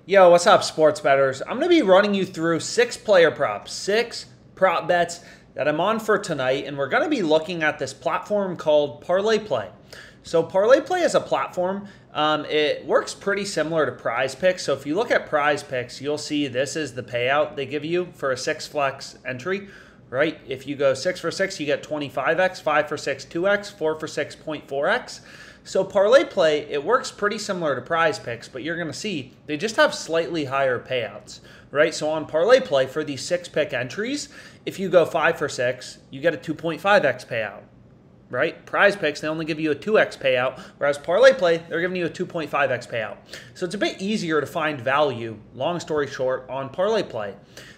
Yo, what's up, sports bettors? I'm going to be running you through six player props, six prop bets that I'm on for tonight, and we're going to be looking at this platform called Parlay Play. So Parlay Play is a platform. It works pretty similar to Prize Picks. So if you look at Prize Picks, you'll see this is the payout they give you for a 6 flex entry, right? If you go 6 for 6, you get 25x, 5 for 6, 2x, 4 for 6, 0.4x. So Parlay Play, it works pretty similar to Prize Picks, but you're going to see they just have slightly higher payouts, right? So on Parlay Play, for these 6-pick entries, if you go 5 for 6, you get a 2.5x payout, right? Prize Picks, they only give you a 2x payout, whereas Parlay Play, they're giving you a 2.5x payout. So it's a bit easier to find value, long story short, on Parlay Play.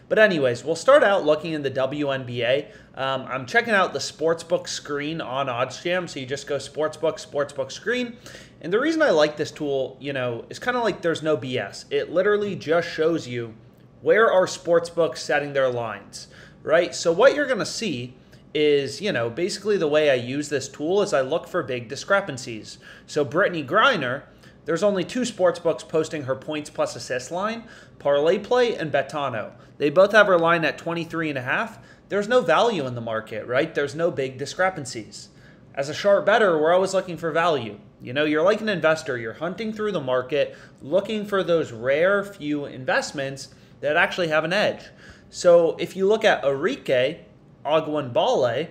But anyways, we'll start out looking in the WNBA. I'm checking out the sportsbook screen on OddsJam. So you just go sportsbook screen. And the reason I like this tool, is kind of like there's no BS. It literally just shows you where are sportsbooks setting their lines, right? So what you're going to see is, basically the way I use this tool is I look for big discrepancies. So Brittany Griner, there's only 2 sportsbooks posting her points plus assist line, Parlay Play and Betano. They both have her line at 23.5. There's no value in the market, right? There's no big discrepancies. As a sharp bettor, we're always looking for value. You're like an investor. You're hunting through the market, looking for those rare few investments that actually have an edge. So if you look at Arike Agwanbale,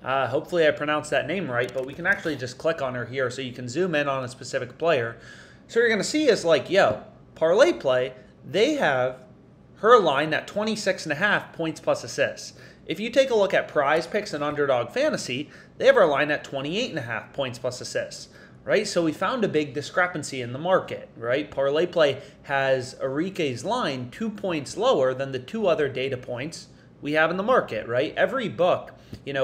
hopefully I pronounced that name right, but we can actually just click on her here so you can zoom in on a specific player. So you're going to see is like, Parlay Play, they have her line at 26.5 points plus assists. If you take a look at Prize Picks and Underdog Fantasy, they have her line at 28.5 points plus assists, right? So we found a big discrepancy in the market, right? Parlay Play has Arike's line 2 points lower than the 2 other data points we have in the market, right? Every book,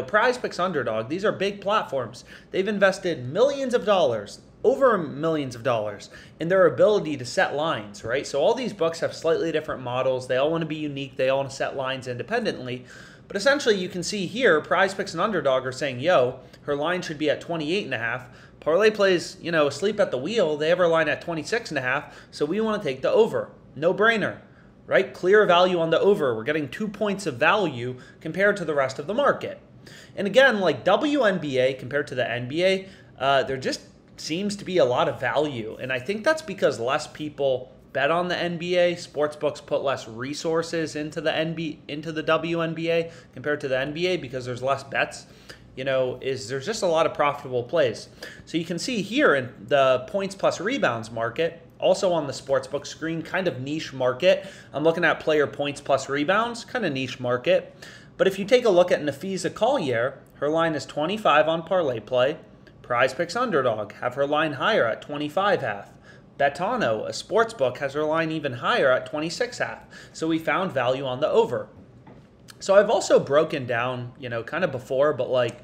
Prize Picks, Underdog, these are big platforms. They've invested millions of dollars, over millions of dollars, in their ability to set lines, right? So all these books have slightly different models. They all want to be unique. They all want to set lines independently. But essentially, you can see here, Prize Picks and Underdog are saying, her line should be at 28.5. Parlay Play's, asleep at the wheel. They have her line at 26.5. So we want to take the over. No brainer, right? Clear value on the over. We're getting 2 points of value compared to the rest of the market. And again, like WNBA compared to the NBA, there just seems to be a lot of value. And I think that's because less people bet on the NBA. Sportsbooks put less resources into the WNBA compared to the NBA because there's less bets. There's just a lot of profitable plays. So you can see here in the points plus rebounds market, also on the sportsbook screen, kind of niche market. I'm looking at player points plus rebounds, kind of niche market. But if you take a look at Nafisa Collier, her line is 25 on Parlay Play. Prize Picks Underdog have her line higher at 25.5. Betano, a sportsbook, has her line even higher at 26.5. So we found value on the over. So I've also broken down, kind of before, but like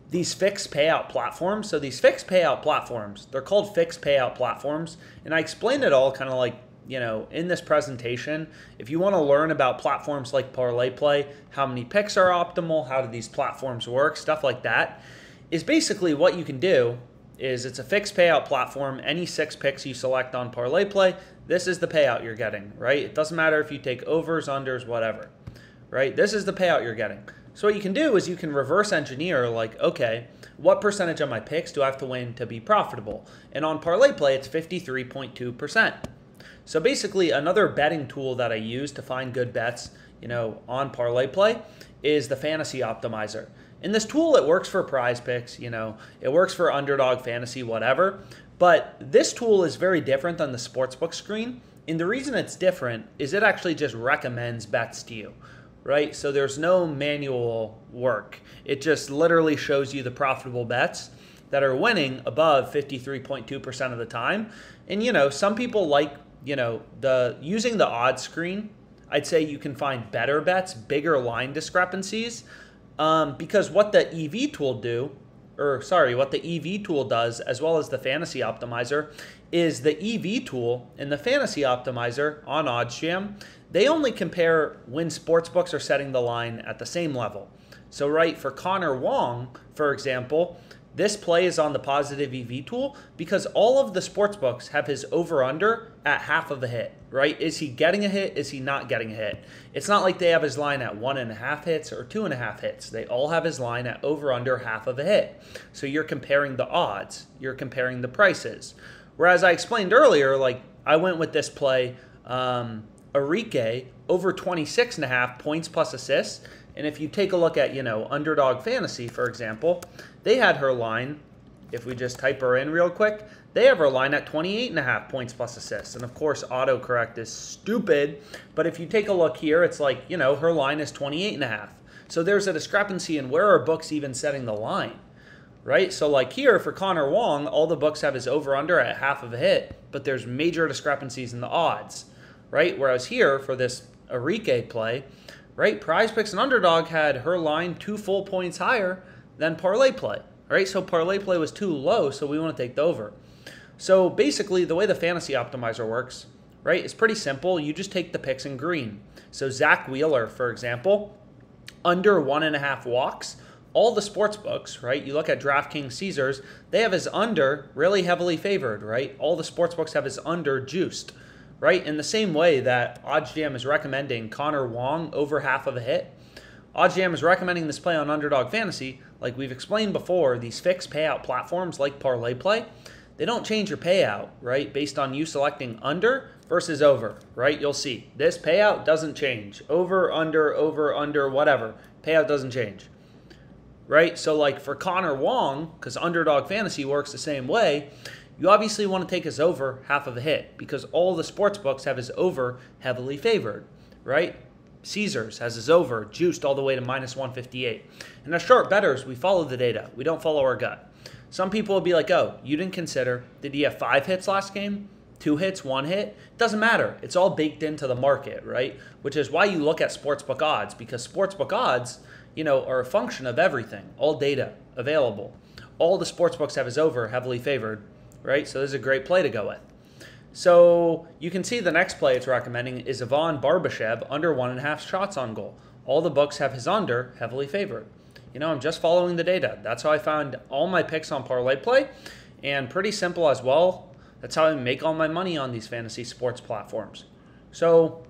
these fixed payout platforms. So these fixed payout platforms, they're called fixed payout platforms. And I explained it all kind of like, in this presentation. If you want to learn about platforms like Parlay Play, how many picks are optimal, how do these platforms work, stuff like that, is basically what you can do is it's a fixed payout platform. Any 6 picks you select on Parlay Play, this is the payout you're getting, right? It doesn't matter if you take overs, unders, whatever, right? This is the payout you're getting. So what you can do is you can reverse engineer like, okay, what percentage of my picks do I have to win to be profitable? And on Parlay Play, it's 53.2%. So basically another betting tool that I use to find good bets, on Parlay Play is the Fantasy Optimizer. In this tool, it works for Prize Picks, it works for Underdog Fantasy, whatever. But this tool is very different than the sportsbook screen. And the reason it's different is it actually just recommends bets to you, right? So there's no manual work. It just literally shows you the profitable bets that are winning above 53.2% of the time. And, some people like, using the odds screen, I'd say you can find better bets, bigger line discrepancies. Because what the EV tool does, as well as the Fantasy Optimizer, is the EV tool and the Fantasy Optimizer on OddsJam, they only compare when sportsbooks are setting the line at the same level. So, right, for Connor Wong, for example, This play is on the positive EV tool because all of the sports books have his over-under at half of a hit, right? Is he getting a hit? Is he not getting a hit? It's not like they have his line at 1.5 hits or 2.5 hits. They all have his line at over-under half of a hit. So you're comparing the odds. You're comparing the prices. Whereas I explained earlier, like I went with this play, Enrique over 26.5 points plus assists. And if you take a look at, Underdog Fantasy, for example, they had her line, if we just type her in real quick, they have her line at 28.5 points plus assists. And of course, autocorrect is stupid. But if you take a look here, it's like, her line is 28.5. So there's a discrepancy in where are books even setting the line, right? So like here for Connor Wong, all the books have his over-under at half of a hit, but there's major discrepancies in the odds, right? Whereas here for this Enrique play, right, Prize Picks and Underdog had her line 2 full points higher than Parlay Play, right? So Parlay Play was too low, so we want to take the over. So basically, the way the Fantasy Optimizer works, right, is pretty simple. You just take the picks in green. So Zach Wheeler, for example, under 1.5 walks, all the sports books, right, you look at DraftKings, Caesars, they have his under really heavily favored, right? All the sports books have his under juiced. Right? In the same way that OddsJam is recommending Connor Wong over half of a hit, OddsJam is recommending this play on Underdog Fantasy. Like we've explained before, these fixed payout platforms like Parlay Play, they don't change your payout, right? Based on you selecting under versus over, right? You'll see this payout doesn't change. Over, under, whatever. Payout doesn't change, right? So like for Connor Wong, because Underdog Fantasy works the same way, you obviously want to take his over half of a hit because all the sports books have his over heavily favored, right? Caesars has his over juiced all the way to minus 158. And as short bettors, we follow the data. We don't follow our gut. Some people will be like, oh, you didn't consider, did he have 5 hits last game? 2 hits, 1 hit? It doesn't matter. It's all baked into the market, right? Which is why you look at sportsbook odds because sportsbook odds, are a function of everything, all data available. All the sports books have his over heavily favored, right? So this is a great play to go with. So you can see the next play it's recommending is Ivan Barbashev under 1.5 shots on goal. All the books have his under heavily favored. I'm just following the data. That's how I found all my picks on Parlay Play, and pretty simple as well. That's how I make all my money on these fantasy sports platforms. So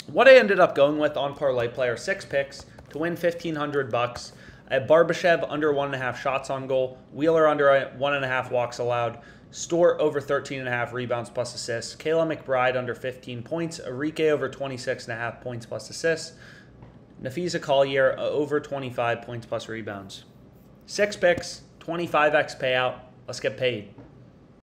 what I ended up going with on Parlay Play are 6 picks to win $1,500. I had Barbashev under 1.5 shots on goal, Wheeler under 1.5 walks allowed, Stort over 13.5 rebounds plus assists, Kayla McBride under 15 points, Enrique over 26.5 points plus assists, Nafisa Collier over 25 points plus rebounds. 6 picks, 25x payout. Let's get paid.